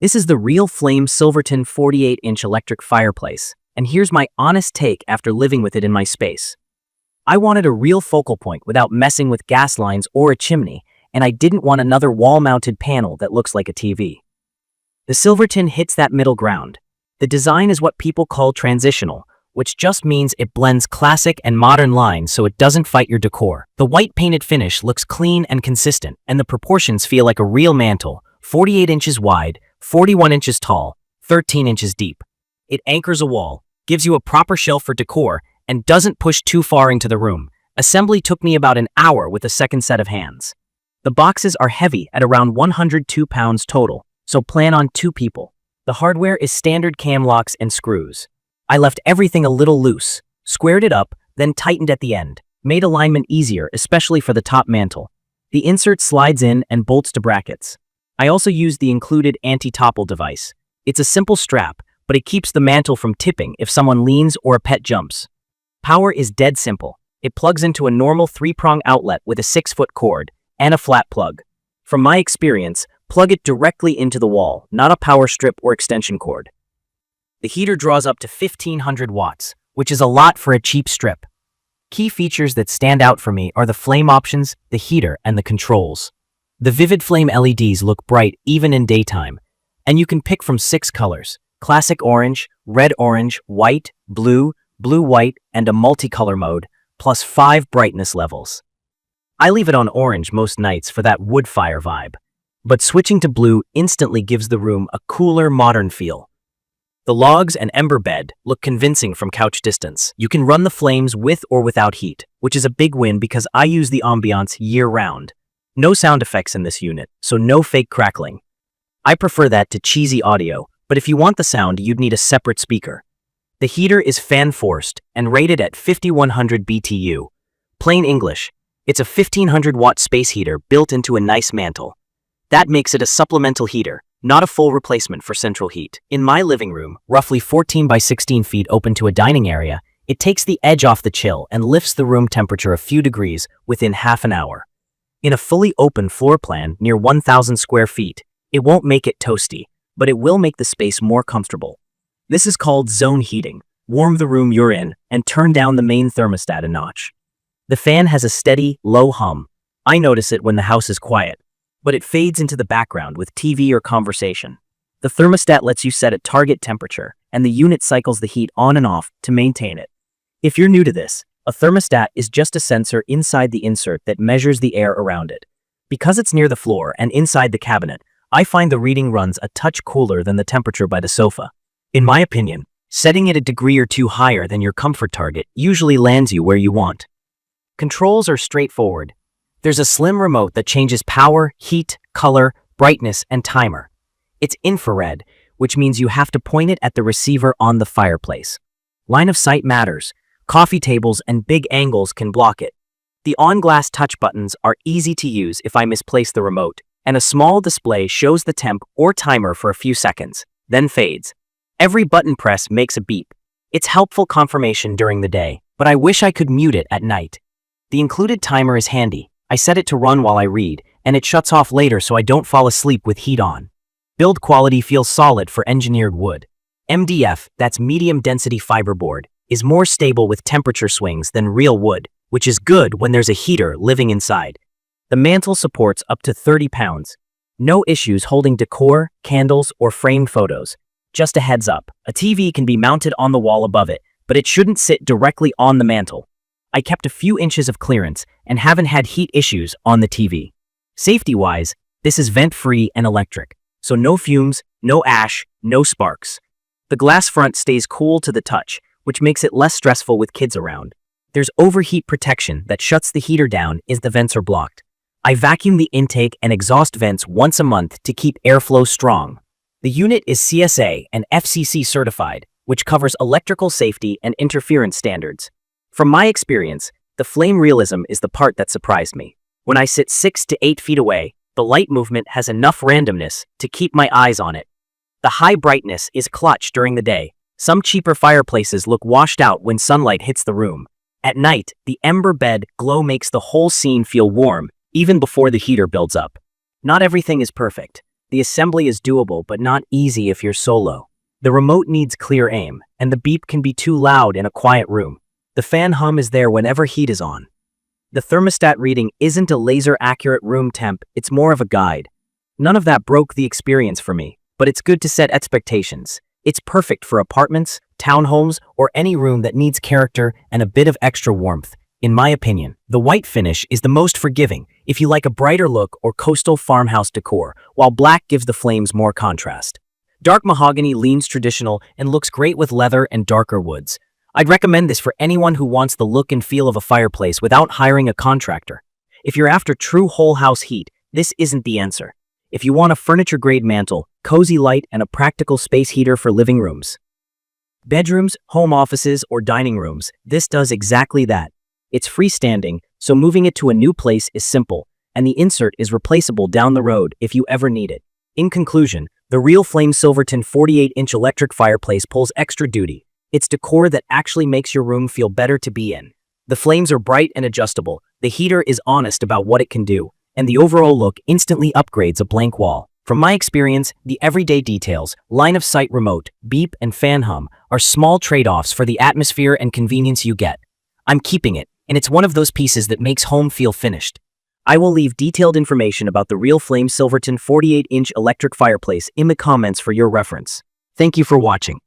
This is the Real Flame Silverton 48-inch electric fireplace, and here's my honest take after living with it in my space. I wanted a real focal point without messing with gas lines or a chimney, and I didn't want another wall-mounted panel that looks like a TV. The Silverton hits that middle ground. The design is what people call transitional, which just means it blends classic and modern lines so it doesn't fight your decor. The white painted finish looks clean and consistent, and the proportions feel like a real mantle, 48 inches wide, 41 inches tall, 13 inches deep. It anchors a wall, gives you a proper shelf for decor, and doesn't push too far into the room. Assembly took me about an hour with a second set of hands. The boxes are heavy at around 102 pounds total, so plan on 2 people. The hardware is standard cam locks and screws. I left everything a little loose, squared it up, then tightened at the end. Made alignment easier, especially for the top mantle. The insert slides in and bolts to brackets. I also used the included anti-topple device. It's a simple strap, but it keeps the mantle from tipping if someone leans or a pet jumps. Power is dead simple. It plugs into a normal 3-prong outlet with a 6-foot cord and a flat plug. From my experience, plug it directly into the wall, not a power strip or extension cord. The heater draws up to 1500 watts, which is a lot for a cheap strip. Key features that stand out for me are the flame options, the heater, and the controls. The vivid flame LEDs look bright even in daytime, and you can pick from 6 colors: classic orange, red orange, white, blue, blue-white, and a multicolor mode, plus 5 brightness levels. I leave it on orange most nights for that wood fire vibe, but switching to blue instantly gives the room a cooler, modern feel. The logs and ember bed look convincing from couch distance. You can run the flames with or without heat, which is a big win because I use the ambiance year-round. No sound effects in this unit, so no fake crackling. I prefer that to cheesy audio, but if you want the sound, you'd need a separate speaker. The heater is fan-forced and rated at 5100 BTU. Plain English, it's a 1500-watt space heater built into a nice mantle. That makes it a supplemental heater, not a full replacement for central heat. In my living room, roughly 14 by 16 feet open to a dining area, it takes the edge off the chill and lifts the room temperature a few degrees within half an hour. In a fully open floor plan near 1,000 square feet, it won't make it toasty, but it will make the space more comfortable. This is called zone heating. Warm the room you're in and turn down the main thermostat a notch. The fan has a steady, low hum. I notice it when the house is quiet, but it fades into the background with TV or conversation. The thermostat lets you set a target temperature, and the unit cycles the heat on and off to maintain it. If you're new to this, a thermostat is just a sensor inside the insert that measures the air around it. Because it's near the floor and inside the cabinet, I find the reading runs a touch cooler than the temperature by the sofa. In my opinion, setting it a degree or 2 higher than your comfort target usually lands you where you want. Controls are straightforward. There's a slim remote that changes power, heat, color, brightness, and timer. It's infrared, which means you have to point it at the receiver on the fireplace. Line of sight matters. Coffee tables and big angles can block it. The on-glass touch buttons are easy to use if I misplace the remote, and a small display shows the temp or timer for a few seconds, then fades. Every button press makes a beep. It's helpful confirmation during the day, but I wish I could mute it at night. The included timer is handy. I set it to run while I read, and it shuts off later so I don't fall asleep with heat on. Build quality feels solid for engineered wood. MDF, that's medium density fiberboard, is more stable with temperature swings than real wood, which is good when there's a heater living inside. The mantle supports up to 30 pounds. No issues holding decor, candles, or framed photos. Just a heads up, a TV can be mounted on the wall above it, but it shouldn't sit directly on the mantle. I kept a few inches of clearance and haven't had heat issues on the TV. Safety-wise, this is vent-free and electric, so no fumes, no ash, no sparks. The glass front stays cool to the touch, which makes it less stressful with kids around. There's overheat protection that shuts the heater down if the vents are blocked. I vacuum the intake and exhaust vents once a month to keep airflow strong. The unit is CSA and FCC certified, which covers electrical safety and interference standards. From my experience, the flame realism is the part that surprised me. When I sit 6 to 8 feet away, the light movement has enough randomness to keep my eyes on it. The high brightness is clutch during the day. Some cheaper fireplaces look washed out when sunlight hits the room. At night, the ember bed glow makes the whole scene feel warm, even before the heater builds up. Not everything is perfect. The assembly is doable but not easy if you're solo. The remote needs clear aim, and the beep can be too loud in a quiet room. The fan hum is there whenever heat is on. The thermostat reading isn't a laser-accurate room temp, it's more of a guide. None of that broke the experience for me, but it's good to set expectations. It's perfect for apartments, townhomes, or any room that needs character and a bit of extra warmth. In my opinion, the white finish is the most forgiving if you like a brighter look or coastal farmhouse decor, while black gives the flames more contrast. Dark mahogany leans traditional and looks great with leather and darker woods. I'd recommend this for anyone who wants the look and feel of a fireplace without hiring a contractor. If you're after true whole house heat, this isn't the answer. If you want a furniture-grade mantel, cozy light, and a practical space heater for living rooms, bedrooms, home offices, or dining rooms, this does exactly that. It's freestanding, so moving it to a new place is simple, and the insert is replaceable down the road if you ever need it. In conclusion, the Real Flame Silverton 48-inch electric fireplace pulls extra duty. It's decor that actually makes your room feel better to be in. The flames are bright and adjustable, the heater is honest about what it can do, and the overall look instantly upgrades a blank wall. From my experience, the everyday details, line-of-sight remote, beep, and fan hum are small trade-offs for the atmosphere and convenience you get. I'm keeping it, and it's one of those pieces that makes home feel finished. I will leave detailed information about the Real Flame Silverton 48-inch electric fireplace in the comments for your reference. Thank you for watching.